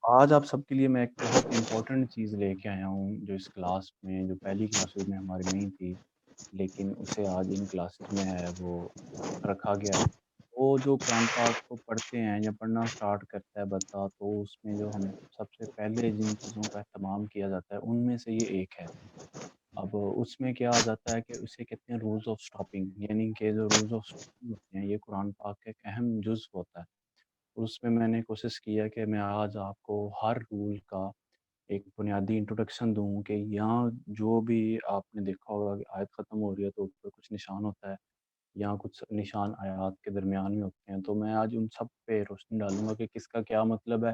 آج آپ سب کے لیے میں ایک بہت امپورٹنٹ چیز لے کے آیا ہوں، جو اس کلاس میں جو پہلی کلاسز میں ہماری نہیں تھی، لیکن اسے آج ان کلاسز میں ہے وہ رکھا گیا ہے۔ وہ جو قرآن پاک کو پڑھتے ہیں یا پڑھنا اسٹارٹ کرتا ہے بندہ، تو اس میں جو ہم سب سے پہلے جن چیزوں کا اہتمام کیا جاتا ہے، ان میں سے یہ ایک ہے۔ اب اس میں کیا آ جاتا ہے کہ اسے کہتے ہیں رولز آف اسٹاپنگ، یعنی کہ جو رولز آف اسٹاپنگ ہوتے ہیں، یہ قرآن پاک کا ایک اہم جزو ہوتا ہے۔ اور اس میں نے کوشش کی ہے کہ میں آج آپ کو ہر رول کا ایک بنیادی انٹروڈکشن دوں کہ یہاں جو بھی آپ نے دیکھا ہوگا کہ آیت ختم ہو رہی ہے تو اوپر کچھ نشان ہوتا ہے، یہاں کچھ نشان آیات کے درمیان میں ہوتے ہیں، تو میں آج ان سب پہ روشنی ڈالوں گا کہ کس کا کیا مطلب ہے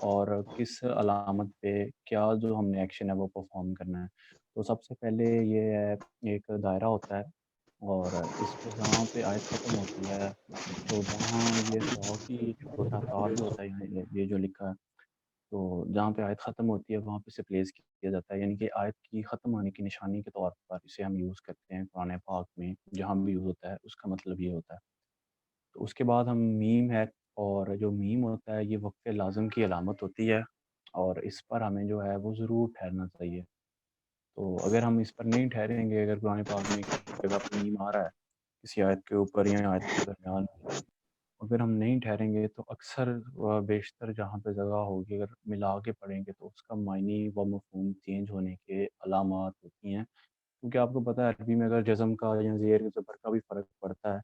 اور کس علامت پہ کیا جو ہم نے ایکشن ہے وہ پرفارم کرنا ہے۔ تو سب سے پہلے یہ ہے، ایک دائرہ ہوتا ہے اور اس پہ جہاں پہ آیت ختم ہوتی ہے تو وہاں یہ 100 کی چھوٹا تار جو ہوتا ہے، یہاں یہ جو لکھا ہے، تو جہاں پہ آیت ختم ہوتی ہے وہاں پہ اسے پلیس کیا جاتا ہے، یعنی کہ آیت کی ختم ہونے کی نشانی کے طور پر اسے ہم یوز کرتے ہیں قرآن پاک میں، جہاں بھی یوز ہوتا ہے اس کا مطلب یہ ہوتا ہے۔ تو اس کے بعد ہم میم ہے، اور جو میم ہوتا ہے یہ وقف لازم کی علامت ہوتی ہے، اور اس پر ہمیں جو ہے وہ ضرور ٹھہرنا چاہیے۔ تو اگر ہم اس پر نہیں ٹھہریں گے، اگر قرآن پاک میں کسی جگہ پہ میم آ رہا ہے کسی آیت کے اوپر یا آیت کے درمیان میں، اگر ہم نہیں ٹھہریں گے تو اکثر و بیشتر جہاں پہ جگہ ہوگی اگر ملا کے پڑھیں گے تو اس کا معنی و مفہوم چینج ہونے کے علامات ہوتی ہیں، کیونکہ آپ کو پتہ ہے عربی میں اگر جزم کا یا زیر زبر کا بھی فرق پڑتا ہے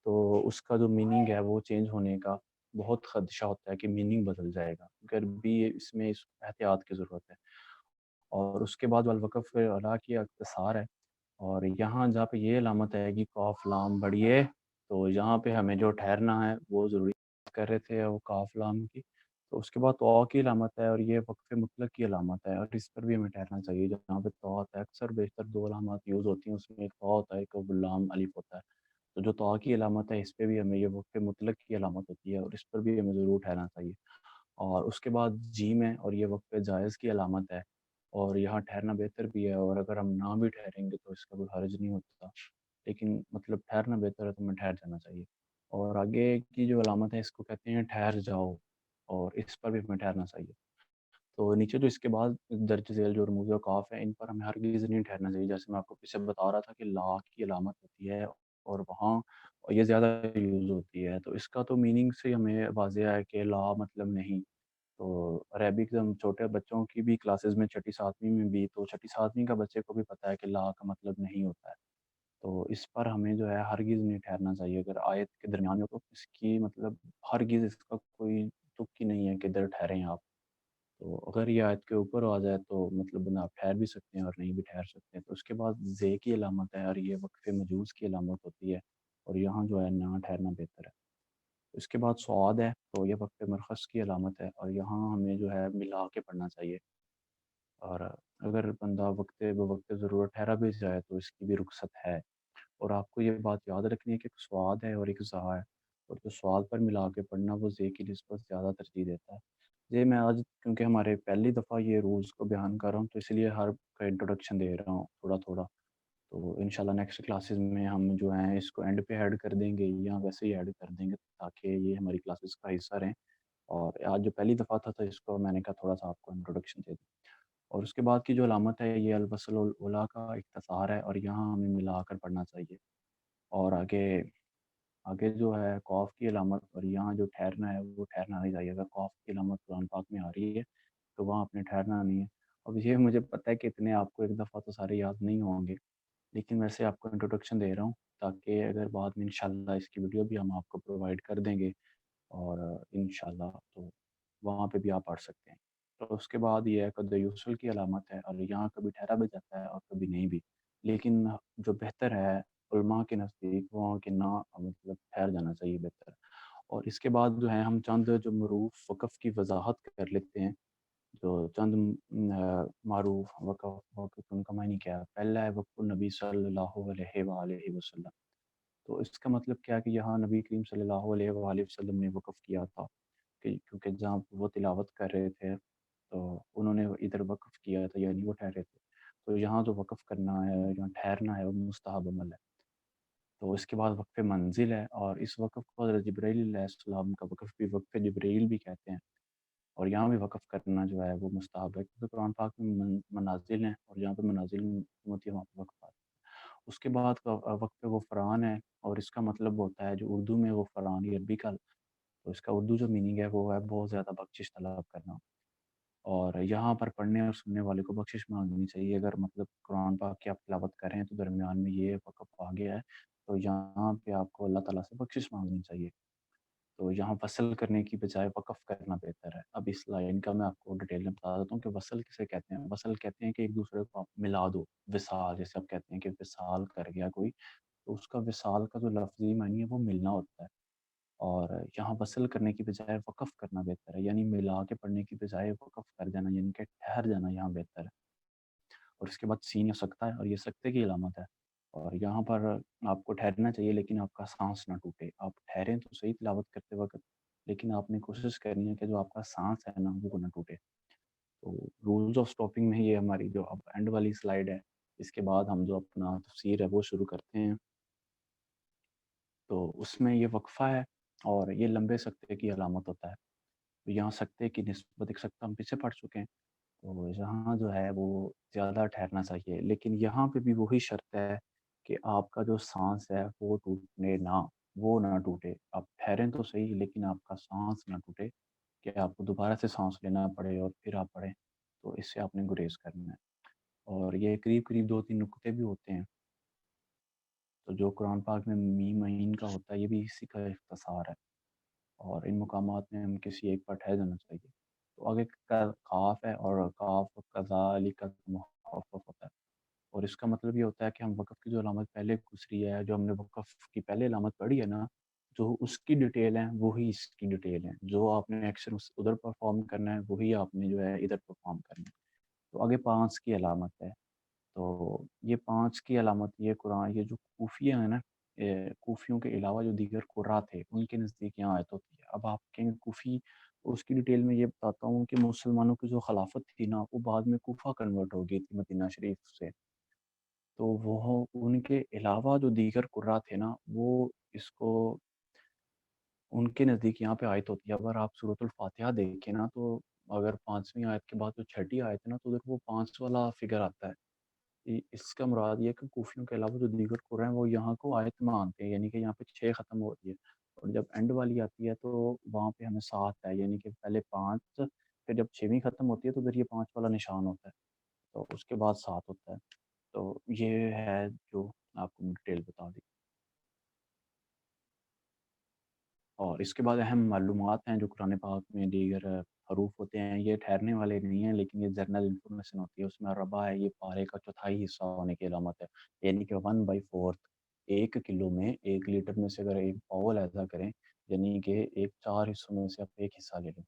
تو اس کا جو میننگ ہے وہ چینج ہونے کا بہت خدشہ ہوتا ہے کہ میننگ بدل جائے گا، کیونکہ عربی اس احتیاط کی ضرورت ہے۔ اور اس کے بعد الوقف اعلیٰ کی اختصار ہے، اور یہاں جہاں پہ یہ علامت ہے کہ قاف لام بڑھیے، تو یہاں پہ ہمیں جو ٹھہرنا ہے وہ ضروری کر رہے تھے وہ قاف لام کی۔ تو اس کے بعد تو کی علامت ہے، اور یہ وقف مطلق کی علامت ہے، اور اس پر بھی ہمیں ٹھہرنا چاہیے۔ جہاں پہ تو ہوتا ہے اکثر بیشتر دو علامات یوز ہوتی ہیں، اس میں ایک تو ہوتا ہے ایک لام الف ہوتا ہے، تو جو تو کی علامت ہے اس پہ بھی ہمیں یہ وقف مطلق کی علامت ہوتی ہے، اور اس پر بھی ہمیں ضرور ٹھہرنا چاہیے۔ اور اس کے بعد جیم ہے، اور یہ وقف جائز کی علامت ہے، اور یہاں ٹھہرنا بہتر بھی ہے، اور اگر ہم نہ بھی ٹھہریں گے تو اس کا کوئی حرج نہیں ہوتا، لیکن مطلب ٹھہرنا بہتر ہے تو ہمیں ٹھہر جانا چاہیے۔ اور آگے کی جو علامت ہے اس کو کہتے ہیں ٹھہر جاؤ، اور اس پر بھی ہمیں ٹھہرنا چاہیے۔ تو نیچے جو اس کے بعد درج ذیل جو رموز و قاف ہے ان پر ہمیں ہرگز نہیں ٹھہرنا چاہیے، جیسے میں آپ کو پیچھے بتا رہا تھا کہ لا کی علامت ہوتی ہے اور وہاں یہ زیادہ یوز ہوتی ہے، تو اس کا تو میننگ سے ہمیں واضح ہے کہ لا مطلب نہیں۔ تو عربک ہم چھوٹے بچوں کی بھی کلاسز میں چھٹی ساتویں میں بھی، تو چھٹی ساتویں کا بچے کو بھی پتہ ہے کہ لا کا مطلب نہیں ہوتا ہے، تو اس پر ہمیں جو ہے ہرگز نہیں ٹھہرنا چاہیے۔ اگر آیت کے درمیان میں تو اس کی مطلب ہرگز اس کا کوئی تک ہی نہیں ہے کہ ادھر ٹھہریں آپ، تو اگر یہ آیت کے اوپر آ جائے تو مطلب نہ آپ ٹھہر بھی سکتے ہیں اور نہیں بھی ٹھہر سکتے ہیں۔ تو اس کے بعد زے کی علامت ہے، اور یہ وقف مجوز کی علامت ہوتی ہے، اور یہاں جو ہے نہ ٹھہرنا بہتر ہے۔ اس کے بعد سعاد ہے، تو یہ وقف مرخص کی علامت ہے، اور یہاں ہمیں جو ہے ملا کے پڑھنا چاہیے، اور اگر بندہ وقت بوقت ضرورت ٹھہرا بھی جائے تو اس کی بھی رخصت ہے۔ اور آپ کو یہ بات یاد رکھنی ہے کہ ایک سواد ہے اور ایک زا ہے، اور جو سواد پر ملا کے پڑھنا وہ زے کی نسبت زیادہ ترجیح دیتا ہے۔ یہ میں آج کیونکہ ہمارے پہلی دفعہ یہ رولز کو بیان کر رہا ہوں تو اس لیے ہر کا انٹروڈکشن دے رہا ہوں تھوڑا تھوڑا، تو انشاءاللہ نیکسٹ کلاسز میں ہم جو ہیں اس کو اینڈ پہ ایڈ کر دیں گے یا ویسے ہی ایڈ کر دیں گے تاکہ یہ ہماری کلاسز کا حصہ رہیں۔ اور آج جو پہلی دفعہ تھا تو اس کو میں نے کہا تھوڑا سا آپ کو انٹروڈکشن دے دوں۔ اور اس کے بعد کی جو علامت ہے یہ الوصل الاولیٰ کا اختصار ہے، اور یہاں ہمیں ملا کر پڑھنا چاہیے۔ اور آگے آگے جو ہے قاف کی علامت، اور یہاں جو ٹھہرنا ہے وہ ٹھہرنا نہیں چاہیے۔ اگر قاف کی علامت قرآن پاک میں آ رہی ہے تو وہاں اپنے ٹھہرنا نہیں ہے۔ اب یہ مجھے پتہ ہے کہ اتنے آپ کو ایک دفعہ تو سارے یاد نہیں ہوں گے، لیکن ویسے آپ کو انٹروڈکشن دے رہا ہوں تاکہ اگر بعد میں انشاءاللہ اس کی ویڈیو بھی ہم آپ کو پرووائڈ کر دیں گے، اور انشاءاللہ تو وہاں پہ بھی آپ پڑھ سکتے ہیں۔ تو اس کے بعد یہ ہے قد یوصل کی علامت ہے، اور یہاں کبھی ٹھہرا بھی جاتا ہے اور کبھی نہیں بھی، لیکن جو بہتر ہے علماء کے نزدیک وہ کہ نہ مطلب ٹھہر جانا چاہیے بہتر۔ اور اس کے بعد جو ہے ہم چند جو معروف وقف کی وضاحت کر لیتے ہیں، جو چند معروف وقف ان کا معنی کیا ہے۔ پہلا ہے وقف النبی صلی اللہ علیہ وآلہ وسلم، تو اس کا مطلب کیا ہے کہ یہاں نبی کریم صلی اللہ علیہ وآلہ وسلم نے وقف کیا تھا، کہ کیونکہ جہاں وہ تلاوت کر رہے تھے تو انہوں نے ادھر وقف کیا تھا، یعنی وہ ٹھہرے تھے، تو یہاں جو وقف کرنا ہے یہاں ٹھہرنا ہے وہ مستحب عمل ہے۔ تو اس کے بعد وقف منزل ہے، اور اس وقف کو حضرت جبرائیل علیہ السلام کا وقف بھی وقف جبرائیل بھی کہتے ہیں۔ اور یہاں بھی وقف کرنا جو ہے وہ مستحب ہے، کیونکہ قرآن پاک میں منازل ہیں، اور جہاں پہ منازل ہوتی ہے وہاں پہ وقفات۔ اس کے بعد کا وقف غفران ہے، اور اس کا مطلب ہوتا ہے جو اردو میں غفران، یہ عربی کا، تو اس کا اردو جو میننگ ہے وہ ہے بہت زیادہ بخشش طلب کرنا۔ اور یہاں پر پڑھنے اور سننے والے کو بخشش مانگنی چاہیے۔ اگر مطلب قرآن پاک کی آپ تلاوت کر رہے ہیں تو درمیان میں یہ وقف آ گیا ہے، تو یہاں پہ آپ کو اللہ تعالیٰ سے بخشش مانگنی چاہیے۔ تو یہاں وصل کرنے کی بجائے وقف کرنا بہتر ہے۔ اب اس لائن کا میں آپ کو ڈیٹیل میں بتا دیتا ہوں کہ وصل کسے کہتے ہیں۔ وصل کہتے ہیں کہ ایک دوسرے کو آپ ملا دو، وصال جیسے آپ کہتے ہیں کہ وصال کر گیا کوئی، تو اس کا وصال کا جو لفظی معنی ہے وہ ملنا ہوتا ہے۔ اور یہاں وصل کرنے کی بجائے وقف کرنا بہتر ہے، یعنی ملا کے پڑھنے کی بجائے وقف کر جانا، یعنی کہ ٹھہر جانا یہاں بہتر ہے۔ اور اس کے بعد سین یا سکتہ ہے، اور یہ سکتے کی علامت ہے۔ اور یہاں پر آپ کو ٹھہرنا چاہیے، لیکن آپ کا سانس نہ ٹوٹے۔ آپ ٹھہریں تو صحیح تلاوت کرتے وقت، لیکن آپ نے کوشش کرنی ہے کہ جو آپ کا سانس ہے نا وہ نہ ٹوٹے۔ تو رولز آف اسٹاپنگ میں یہ ہماری جو اب اینڈ والی سلائیڈ ہے، اس کے بعد ہم جو اپنا تفسیر ہے وہ شروع کرتے ہیں۔ تو اس میں یہ وقفہ ہے، اور یہ لمبے سکتے کی علامت ہوتا ہے۔ تو یہاں سکتے کی نسبت، ایک سکتہ ہم پیچھے پڑھ چکے ہیں، تو یہاں جو ہے وہ زیادہ ٹھہرنا چاہیے، لیکن یہاں پہ بھی وہی شرط ہے کہ آپ کا جو سانس ہے وہ ٹوٹنے نہ، وہ نہ ٹوٹے۔ آپ ٹھہریں تو صحیح، لیکن آپ کا سانس نہ ٹوٹے کہ آپ کو دوبارہ سے سانس لینا پڑے اور پھر آپ پڑھیں، تو اس سے آپ نے گریز کرنا ہے۔ اور یہ قریب قریب 2-3 نقطے بھی ہوتے ہیں، تو جو قرآن پاک میں میم عین کا ہوتا ہے یہ بھی اسی کا اختصار ہے، اور ان مقامات میں ہم کسی ایک پر ٹھہر جانا چاہیے۔ تو آگے قاف ہے، اور قاف کذالک مخفف ہوتا ہے، اور اس کا مطلب یہ ہوتا ہے کہ ہم وقف کی جو علامت پہلے گزری ہے، جو ہم نے وقف کی پہلے علامت پڑھی ہے نا، جو اس کی ڈیٹیل ہے وہی اس کی ڈیٹیل ہے۔ جو آپ نے ایکشن ادھر پرفارم کرنا ہے وہی آپ نے جو ہے ادھر پرفارم کرنا ہے۔ تو آگے 5 کی علامت ہے، تو یہ 5 کی علامت، یہ قرآن، یہ جو کوفیہ ہیں نا، کوفیوں کے علاوہ جو دیگر قرا تھے ان کے نزدیک یہاں آیت ہوتی ہے۔ اب آپ کہیں کوفی، اس کی ڈیٹیل میں یہ بتاتا ہوں کہ مسلمانوں کی جو خلافت تھی نا وہ بعد میں کوفہ کنورٹ ہو گئی تھی مدینہ شریف سے، تو وہ ان کے علاوہ جو دیگر قرا تھے نا وہ اس کو، ان کے نزدیک یہاں پہ آیت ہوتی ہے۔ اگر آپ سورۃ الفاتحہ دیکھیں نا، تو اگر 5ویں آیت کے بعد جو چھٹی آیت ہے نا، تو ادھر وہ 5 والا فگر آتا ہے۔ اس کا مراد یہ ہے کہ کوفیوں کے علاوہ جو دیگر قرآن ہیں وہ یہاں کو آیت مانتے ہیں، یعنی کہ یہاں پہ 6 ختم ہو رہی ہے، اور جب اینڈ والی آتی ہے تو وہاں پہ ہمیں 7 ہے، یعنی کہ پہلے 5، پھر جب 6ویں ختم ہوتی ہے تو پھر یہ 5 والا نشان ہوتا ہے، تو اس کے بعد 7 ہوتا ہے۔ تو یہ ہے جو آپ کو ڈیٹیل بتا دی۔ اور اس کے بعد اہم معلومات ہیں جو قرآن پاک میں دیگر حروف ہوتے ہیں، یہ ٹھہرنے والے نہیں ہیں، لیکن یہ جنرل انفارمیشن ہوتی ہے۔ اس میں ربا ہے، یہ پارے کا چوتھائی حصہ ہونے کی علامت ہے، یعنی کہ 1/4۔ 1 کلو میں 1 لیٹر میں سے اگر ایک پاؤ لحاظہ کریں، یعنی کہ 4 حصوں میں سے آپ ایک حصہ لے لیں،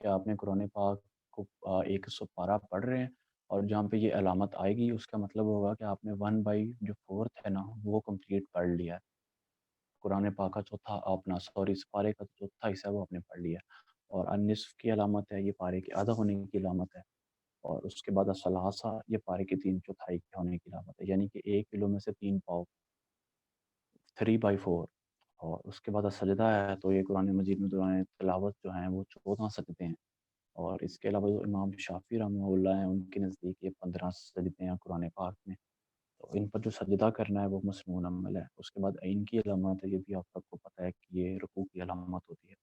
کہ آپ نے قرآن پاک کو ایک حصہ پارا پڑھ رہے ہیں، اور جہاں پہ یہ علامت آئے گی اس کا مطلب ہوگا کہ آپ نے 1/4 ہے نا وہ کمپلیٹ پڑھ لیا ہے۔ قرآن پاک کا چوتھا اپنا، سوری، اس پارے کا چوتھا حصہ وہ آپ نے پڑھ لیا۔ اور النصف کی علامت ہے، یہ پارے کے آدھا ہونے کی علامت ہے۔ اور اس کے بعد الثلاثہ، یہ پارے کی 3/4 کے ہونے کی علامت ہے، یعنی کہ 1 کلو میں سے 3 پاؤ، 3/4۔ اور اس کے بعد سجدہ ہے، تو یہ قرآن مجید میں دعائیں تلاوت جو ہیں وہ 14 سجدے ہیں۔ اور اس کے علاوہ جو امام شافعی رحمہ اللہ ہیں ان کے نزدیک یہ 15 سجدے ہیں قرآن پاک میں، تو ان پر جو سجدہ کرنا ہے وہ مسنون عمل ہے۔ اس کے بعد عین کی علامت ہے، یہ بھی آپ سب کو پتہ ہے کہ یہ رکوع کی علامت ہوتی ہے۔